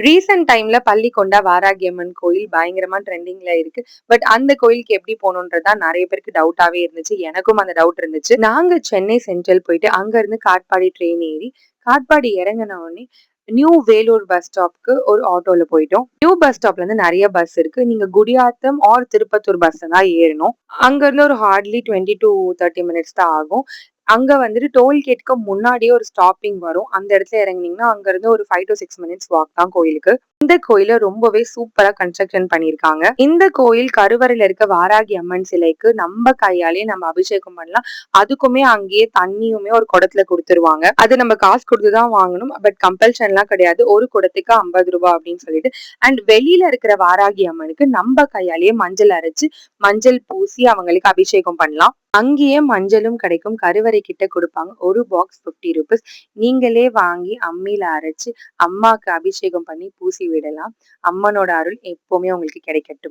Recent டைம்ல பள்ளிகொண்டா வாராகி அம்மன் கோயில் பயங்கரமா ட்ரெண்டிங்ல இருக்கு. பட் அந்த கோயிலுக்கு எப்படி போகணும்ன்றதுதான் நெறைய பேருக்கு டவுட்டாவே இருந்துச்சு. எனக்கும் அந்த டவுட் இருந்துச்சு. நாங்க சென்னை சென்ட்ரல் போயிட்டு அங்க இருந்து காட்பாடி ட்ரெயின் ஏறி காட்பாடி இறங்குன உடனே நியூ வேலூர் பஸ் ஸ்டாப்க்கு ஒரு ஆட்டோல போயிட்டோம். நியூ பஸ் ஸ்டாப்ல இருந்து நிறைய பஸ் இருக்கு. நீங்க குடியாத்தம் ஆர் திருப்பத்தூர் பஸ் தான் ஏறணும். அங்க இருந்து ஒரு ஹார்ட்லி 20 to 30 மினிட்ஸ் தான் ஆகும். அங்க வந்துட்டு டோல்கேட்க்கு முன்னாடியே ஒரு ஸ்டாப்பிங் வரும். அந்த இடத்துல இறங்குனீங்கன்னா அங்க இருந்து ஒரு 5 to 6 மினிட்ஸ் வாக் தான் கோயிலுக்கு. இந்த கோயில ரொம்பவே சூப்பரா கன்ஸ்ட்ரக்ஷன் பண்ணிருக்காங்க. இந்த கோயில் கருவறையில இருக்க வாராகி அம்மன் சிலைக்கு நம்ம கையாலே நம்ம அபிஷேகம் பண்ணலாம். அதுக்குமே அங்கேயே தண்ணியுமே ஒரு குடத்துல கொடுத்துருவாங்க. அது நம்ம காசு கொடுத்துதான் வாங்கணும். பட் கம்பல்ஷன் எல்லாம் கிடையாது. ஒரு குடத்துக்கு 50 ரூபாய் அப்படின்னு சொல்லிட்டு. அண்ட் வெளியில இருக்கிற வாராகி அம்மனுக்கு நம்ம கையாலேயே மஞ்சள் அரைச்சு மஞ்சள் பூசி அவங்களுக்கு அபிஷேகம் பண்ணலாம். அங்கேயே மஞ்சளும் கிடைக்கும். கருவறை கிட்ட கொடுப்பாங்க. ஒரு பாக்ஸ் 50 ருபீஸ். நீங்களே வாங்கி அம்மியில அரைச்சு அம்மாக்கு அபிஷேகம் பண்ணி பூசி விடலாம். அம்மனோட அருள் எப்பவுமே உங்களுக்கு கிடைக்கட்டும்.